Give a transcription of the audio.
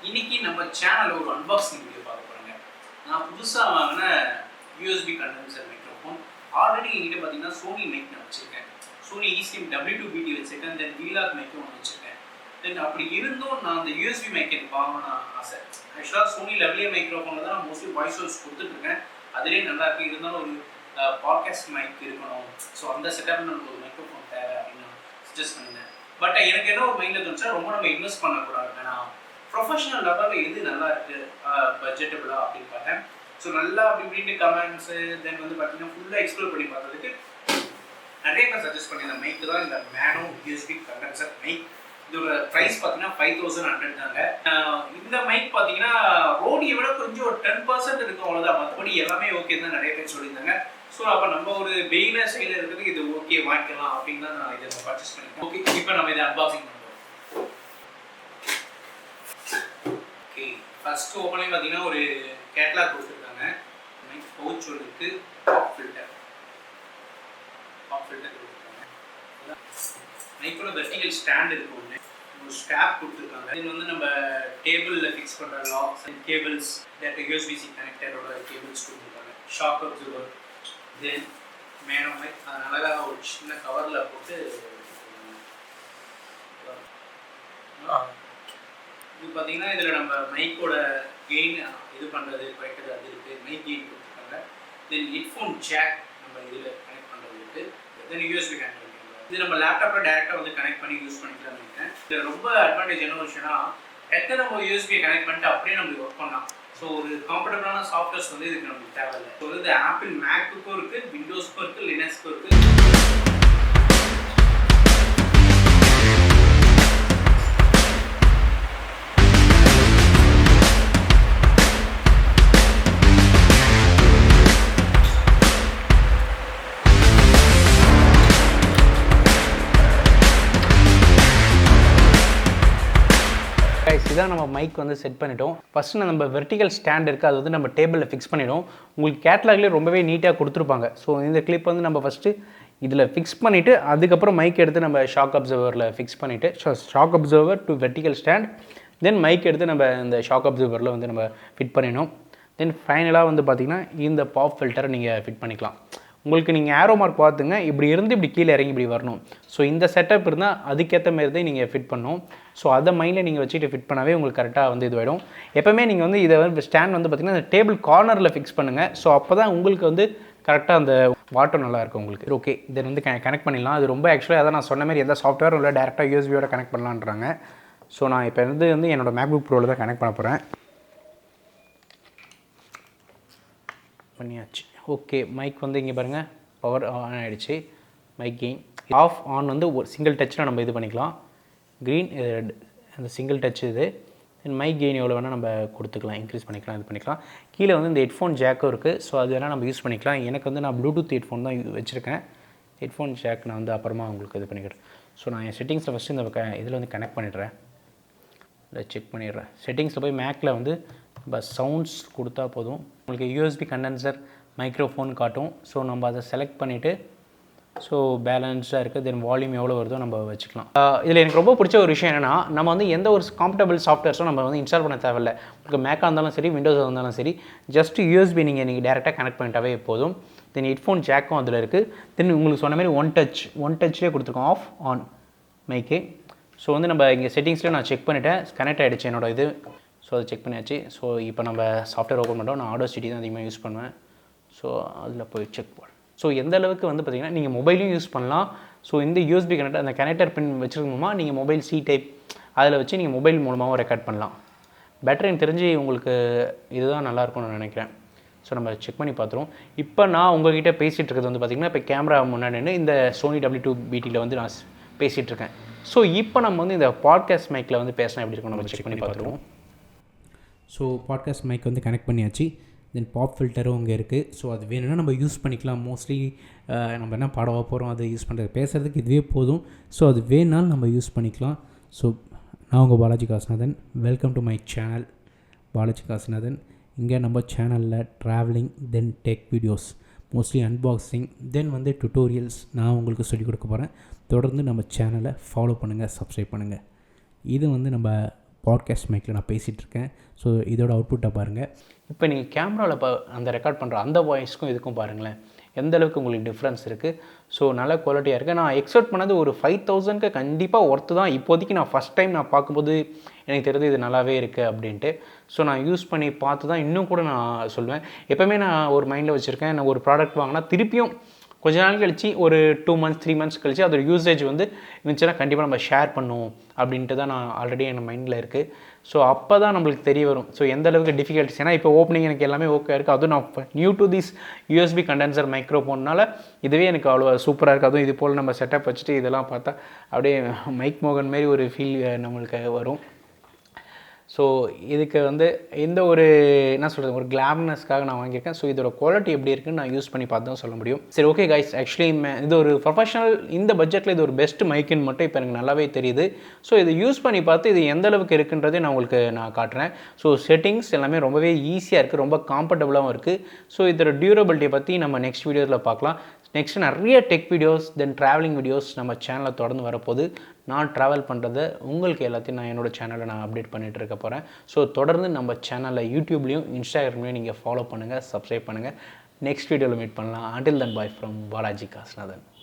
இன்னைக்கு நம்ம சேனல்ல ஒரு அன்பாக்சிங் வீடியோ பார்க்க போறோங்க. நான் புதுசா வாங்கின USB கண்டென்சர் மைக்ரோஃபோன். ஆல்ரெடி என்கிட்ட பார்த்தீங்கன்னா சோனி மைக் நான் வச்சிருக்கேன். சோனி eSIM W2BT வச்சிருக்கேன். தென் VLAG மைக் ஒன்று வச்சிருக்கேன். தென் அப்படி இருந்தும் நான் அந்த USB மைக் எனக்கு வாங்கணும்னு ஆசை. ஆக்சுவலாக சோனி லெவலியர் மைக்ரோஃபோனில் தான் நான் மோஸ்ட்லி வாய்ஸ் ஓவர்ஸ் கொடுத்துட்ருக்கேன். அதிலே நல்லா இருக்கு. இருந்தாலும் ஒரு பாட்காஸ்ட் மைக் இருக்கணும். ஸோ அந்த செட்டப்பில் நமக்கு ஒரு மைக்ரோஃபோன் தேவை அப்படின்னு நான் சஜஸ்ட் பண்ணியிருந்தேன். பட் எனக்கு என்ன ஒரு மைண்டில் தோணுச்சா, ரொம்ப நம்ம இன்வெஸ்ட் பண்ணக்கூடாது. நான் ப்ரொஃபஷனல் லெவலில் எது நல்லா இருக்குது பட்ஜெட்டபுளாக அப்படின்னு பார்த்தேன். ஸோ நல்லா அப்படி இப்படின்ட்டு கமெண்ட்ஸு தென் வந்து பார்த்தீங்கன்னா ஃபுல்லாக எக்ஸ்ப்ளோர் பண்ணி பார்த்ததுக்கு நிறைய பேர் சஜஸ்ட் பண்ணியிருந்த மைக்கு தான் இந்த மேனோ USB கண்டென்சர் மைக். இதோட ப்ரைஸ் பார்த்தீங்கன்னா 5100 தாங்க. இந்த மைக் பார்த்தீங்கன்னா ரோடியை விட கொஞ்சம் ஒரு 10% இருக்கும், அவ்வளோதான். மற்றபடி எல்லாமே ஓகே தான் நிறைய பேர் சொல்லியிருந்தாங்க. ஸோ அப்போ நம்ம ஒரு பெயினர் சைடில் இருக்கிறதுக்கு இது ஓகே வாங்கிக்கலாம் அப்படின்னு தான் நான் இதை பர்ச்சேஸ் பண்ணியிருக்கேன். ஓகே, இப்போ நம்ம இதை அன்பாக்சிங் பண்ணுறோம். ஓகே, ஃபர்ஸ்ட் ஓப்பனிங் பார்த்தீங்கன்னா ஒரு கேட்லாக் கொடுத்துருக்காங்க. மைக் பவுச் ஒன்று இருக்குது, பாப் ஃபில்டர் கொடுத்துருக்காங்க. மைக்கோட வெர்டிகல் ஸ்டாண்ட் இருக்கு, ஒன்று ஒரு ஸ்டாப் கொடுத்துருக்காங்க. இது வந்து நம்ம டேபிளில் ஃபிக்ஸ் பண்ணுற லாக்ஸ் அண்ட் கேபிள்ஸ், USB-C கனெக்டரோட கேபிள்ஸ் கொடுத்துருக்காங்க. Shock absorber, then mono mic. அதனால ஒரு சின்ன கவரில் போட்டு இது பார்த்தீங்கன்னா இதில் நம்ம மைக்கோட கெயின் இது பண்ணுறது குறைக்கிறது அது இருக்குது. மைக் கெயின் கொடுத்துருக்காங்க. தென் ஹெட்ஃபோன் ஜாக் நம்ம இதில் கனெக்ட் பண்ணுறது இருக்குது. தென் USB கனெக்ட் பண்ணிக்கலாம். இது நம்ம லேப்டாப்பில் டேரெக்டாக வந்து கனெக்ட் பண்ணி யூஸ் பண்ணிக்கலாம்னு நினைக்கிறேன். இதில் ரொம்ப அட்வான்டேஜ் என்ன விஷயம்னா, எத்தனை நம்ம USB கனெக்ட் பண்ணிட்டு அப்படியே நம்மளுக்கு ஒர்க் பண்ணலாம். ஸோ ஒரு கம்ஃபர்டபுளான சாஃப்ட்வேர்ஸ் வந்து இதுக்கு நம்மளுக்கு தேவையில்லை. ஸோ வந்து ஆப்பிள் மேக்குக்கும் இருக்குது, விண்டோஸ்க்கும் இருக்குது, லினக்ஸ்க்கும் இருக்குது. இதான் நம்ம மைக் வந்து செட் பண்ணிட்டோம். ஃபஸ்ட்டு நம்ம வெர்டிகல் ஸ்டாண்ட் இருக்குது, அது வந்து நம்ம டேபிளில் ஃபிக்ஸ் பண்ணிவிடும். உங்களுக்கு கேட்லாக்லேயே ரொம்பவே நீட்டாக கொடுத்துருப்பாங்க. ஸோ இந்த கிளிப் வந்து நம்ம ஃபஸ்ட்டு இதில் ஃபிக்ஸ் பண்ணிவிட்டு அதுக்கப்புறம் மைக் எடுத்து நம்ம ஷாக் அப்சர்வரில் ஃபிக்ஸ் பண்ணிவிட்டு shock absorber to vertical stand, then mic எடுத்து நம்ம இந்த ஷாக் அப்சர்வரில் வந்து நம்ம ஃபிட் பண்ணிடணும். தென் ஃபைனலாக வந்து பார்த்திங்கன்னா இந்த பாப் ஃபில்டரை நீங்கள் ஃபிட் பண்ணிக்கலாம். உங்களுக்கு நீங்கள் ஏரோ மார்க் பார்த்துங்க, இப்படி இருந்து இப்படி கீழே இறங்கி இப்படி வரணும். ஸோ இந்த செட்டப் இருந்தால் அதுக்கேற்ற மாரி தான் நீங்கள் ஃபிட் பண்ணணும். ஸோ அதை மைண்டில் நீங்கள் வச்சுட்டு ஃபிட் பண்ணாவே உங்களுக்கு கரெக்டாக வந்து இதுவாகிடும். எப்போவுமே நீங்கள் வந்து இதை வந்து ஸ்டாண்ட் வந்து பார்த்திங்கன்னா அந்த டேபிள் கார்னரில் ஃபிக்ஸ் பண்ணுங்கள். ஸோ அப்போ தான் உங்களுக்கு வந்து கரெக்டாக அந்த வாட்டர் நல்லாயிருக்கும் உங்களுக்கு. ஓகே, இதை வந்து கனெக்ட் பண்ணிடலாம். அது ரொம்ப ஆக்சுவலாக அதான் நான் சொன்ன மாதிரி எந்த சாஃப்ட்வேரும் இல்லை, டேரெக்டாக USB-யோட கனெக்ட் பண்ணலான்றாங்க. ஸோ நான் இப்போ வந்து என்னோடய மேக்புக் ப்ரோவில் தான் கனெக்ட் பண்ண போகிறேன். பண்ணியாச்சு. ஓகே, மைக் வந்து இங்கே பாருங்கள் பவர் ஆன் ஆகிடுச்சு. மைக் கெயின் ஆஃப் ஆன் வந்து ஒரு சிங்கிள் டச்சில் நம்ம இது பண்ணிக்கலாம். க்ரீன் ரெட் அந்த சிங்கிள் டச் இது. தென் மைக் கெயின் எவ்வளோ வேணால் நம்ம கொடுத்துக்கலாம், இன்க்ரீஸ் பண்ணிக்கலாம், இது பண்ணிக்கலாம். கீழே வந்து இந்த ஹெட்ஃபோன் ஜாக்கும் இருக்குது. ஸோ அது வேணால் நம்ம யூஸ் பண்ணிக்கலாம். எனக்கு வந்து நான் ப்ளூடூத் ஹெட்ஃபோன் தான் வச்சுருக்கேன். ஹெட்ஃபோன் ஜாக் நான் வந்து அப்புறமா உங்களுக்கு இது பண்ணிக்கிறேன். ஸோ நான் என் செட்டிங்ஸில் ஃபஸ்ட்டு இந்த இதில் வந்து கனெக்ட் பண்ணிடுறேன், இல்லை செக் பண்ணிடுறேன். செட்டிங்ஸில் போய் மேக்கில் வந்து நம்ம சவுண்ட்ஸ் கொடுத்தா போதும், உங்களுக்கு USB கண்டென்சர் மைக்ரோஃபோன் காட்டும். ஸோ நம்ம அதை செலக்ட் பண்ணிவிட்டு ஸோ பேலன்ஸ்டாக இருக்குது. தென் வால்யூம் எவ்வளோ வருதோ நம்ம வச்சுக்கலாம். இதில் எனக்கு ரொம்ப பிடிச்ச ஒரு விஷயம் என்னென்னா, நம்ம வந்து எந்த ஒரு கம்ஃபர்டபுள் சாஃப்ட்வேர்ஸும் நம்ம வந்து இன்ஸ்டால் பண்ண தேவையில்லை. உங்களுக்கு மேக்காக இருந்தாலும் சரி, விண்டோஸாக இருந்தாலும் சரி, ஜஸ்ட் USB நீங்கள் டேரெக்டாக கனெக்ட் பண்ணிட்டாவே போதும். தென் ஹெட்ஃபோன் ஜாக்கும் அதில் இருக்குது. தென் உங்களுக்கு சொன்ன மாதிரி ஒன் டச்லேயே கொடுத்துருக்கோம், ஆஃப் ஆன் மைக்கு. ஸோ வந்து நம்ம இங்கே செட்டிங்ஸ்லேயே நான் செக் பண்ணிவிட்டேன், கனெக்ட் ஆகிடுச்சு என்னோடய இது. ஸோ அதை செக் பண்ணியாச்சு. ஸோ இப்போ நம்ம சாஃப்ட்வேர் ஓப்பன் பண்ணுறோம். நான் ஆடோசிட்டி தான் அதிகமாக யூஸ் பண்ணுவேன். ஸோ அதில் போய் செக் பண்ண. ஸோ எந்த அளவுக்கு வந்து பார்த்திங்கன்னா நீங்கள் மொபைலையும் யூஸ் பண்ணலாம். ஸோ இந்த USB கனெக்டர் அந்த கனெக்டர் பின் வச்சுருக்கணுமா, நீங்கள் மொபைல் C டைப் அதில் வச்சு நீங்கள் மொபைல் மூலமாகவும் ரெக்கார்ட் பண்ணலாம். பெட்டர் எனக்கு தெரிஞ்சு உங்களுக்கு இதுதான் நல்லாயிருக்கும்னு நான் நினைக்கிறேன். ஸோ நம்ம செக் பண்ணி பார்த்துருவோம். இப்போ நான் உங்கள்கிட்ட பேசிகிட்டு இருக்கிறது வந்து பார்த்திங்கன்னா இப்போ கேமரா முன்னாடி இந்த சோனி W2BTயில் வந்து நான் பேசிகிட்டு இருக்கேன். ஸோ இப்போ நம்ம வந்து இந்த பாட்காஸ்ட் மைக்கில் வந்து பேசினா எப்படி இருக்கும் நம்ம செக் பண்ணி பார்த்துருவோம். ஸோ பாட்காஸ்ட் மைக் வந்து கனெக்ட் பண்ணியாச்சு. தென் பாப் ஃபில்டரும் அங்கே இருக்குது. ஸோ அது வேணும்னா நம்ம யூஸ் பண்ணிக்கலாம். மோஸ்ட்லி நம்ம என்ன பாடவா போகிறோம் அதை யூஸ் பண்ணுறது, பேசுகிறதுக்கு இதுவே போதும். ஸோ அது வேணாலும் நம்ம யூஸ் பண்ணிக்கலாம். ஸோ நான் உங்கள் Balaji Kasinathan. Welcome to my channel Balaji Kasinathan. இங்கே நம்ம சேனலில் ட்ராவலிங், தென் டெக் வீடியோஸ், மோஸ்ட்லி அன்பாக்சிங், தென் வந்து டுட்டோரியல்ஸ் நான் உங்களுக்கு சொல்லிக் கொடுக்க போகிறேன். தொடர்ந்து நம்ம சேனலை ஃபாலோ பண்ணுங்கள், சப்ஸ்கிரைப் பண்ணுங்கள். இது வந்து நம்ம பாட்காஸ்ட் மைக்கில் நான் பேசிகிட்டு இருக்கேன். ஸோ இதோட அவுட்புட்டை பாருங்கள். இப்போ நீங்கள் கேமராவில் அந்த ரெக்கார்ட் பண்ணுற அந்த வாய்ஸ்க்கும் இதுக்கும் பாருங்களேன் எந்த அளவுக்கு உங்களுக்கு டிஃப்ரென்ஸ் இருக்குது. ஸோ நல்ல குவாலிட்டியாக இருக்குது. நான் எக்ஸ்பெக்ட் பண்ணது ஒரு 5000க்கு கண்டிப்பாக ஒர்த்து தான். இப்போதைக்கு நான் ஃபஸ்ட் டைம் நான் பார்க்கும்போது எனக்கு தெரியுது இது நல்லாவே இருக்குது அப்படின்ட்டு. ஸோ நான் யூஸ் பண்ணி பார்த்து தான் இன்னும் கூட நான் சொல்லுவேன். எப்போவுமே நான் ஒரு மைண்டில் வச்சுருக்கேன், நான் ஒரு ப்ராடக்ட் வாங்கினா திருப்பியும் கொஞ்ச நாள் கழிச்சு ஒரு 2 months 3 months கழிச்சு அதோட யூசேஜ் வந்து இருந்துச்சுன்னா கண்டிப்பாக நம்ம ஷேர் பண்ணுவோம் அப்படின்ட்டு தான் நான் ஆல்ரெடி என் மைண்டில் இருக்குது. ஸோ அப்போ தான் நம்மளுக்கு தெரிய வரும் ஸோ எந்த அளவுக்கு டிஃபிகல்ட்டிஸ். ஏன்னா இப்போ ஓப்பனிங் எனக்கு எல்லாமே ஓகே இருக்குது. அதுவும் நான் new to this USB condenser மைக்ரோஃபோன்னால இதுவே எனக்கு அவ்வளோ சூப்பராக இருக்குது. அதுவும் இது போல் நம்ம செட்டப் வச்சுட்டு இதெல்லாம் பார்த்தா அப்படியே மைக் மோகன் மாரி ஒரு ஃபீல் நம்மளுக்கு வரும். ஸோ இதுக்கு வந்து எந்த ஒரு என்ன சொல்கிறது ஒரு கிளாம்னஸ்க்காக நான் வாங்கியிருக்கேன். ஸோ இதோட குவாலிட்டி எப்படி இருக்குன்னு நான் யூஸ் பண்ணி பார்த்து தான் சொல்ல முடியும். சரி ஓகே கைஸ், ஆக்சுவலி இது ஒரு ப்ரொஃபஷனல் இந்த பட்ஜெட்டில் இது ஒரு பெஸ்ட் மைக்குன்னு மட்டும் இப்போ எனக்கு நல்லாவே தெரியுது. ஸோ இதை யூஸ் பண்ணி பார்த்து இது எந்த அளவுக்கு இருக்குன்றதே நான் உங்களுக்கு நான் காட்டுறேன். ஸோ செட்டிங்ஸ் எல்லாமே ரொம்பவே ஈஸியாக இருக்குது, ரொம்ப கம்ஃபர்டபுளாகவும் இருக்குது. ஸோ இதோட டியூரபிலிட்டியை பற்றி நம்ம நெக்ஸ்ட் வீடியோவில் பார்க்கலாம். நெக்ஸ்ட்டு நிறைய டெக் வீடியோஸ் தென் ட்ராவலிங் வீடியோஸ் நம்ம சேனலில் தொடர்ந்து வரப்போது. நான் ட்ராவல் பண்ணுறதை உங்களுக்கு எல்லாத்தையும் நான் என்னோடய சேனலில் நான் அப்டேட் பண்ணிகிட்டு இருக்க போகிறேன். ஸோ தொடர்ந்து நம்ம சேனலில் யூடியூப்லேயும் இன்ஸ்டாகிராம்லேயும் நீங்கள் ஃபாலோ பண்ணுங்கள், சப்ஸ்கிரைப் பண்ணுங்கள். நெக்ஸ்ட் வீடியோவில் மீட் பண்ணலாம். Until then bye from Balaji காஸ்நாதன்.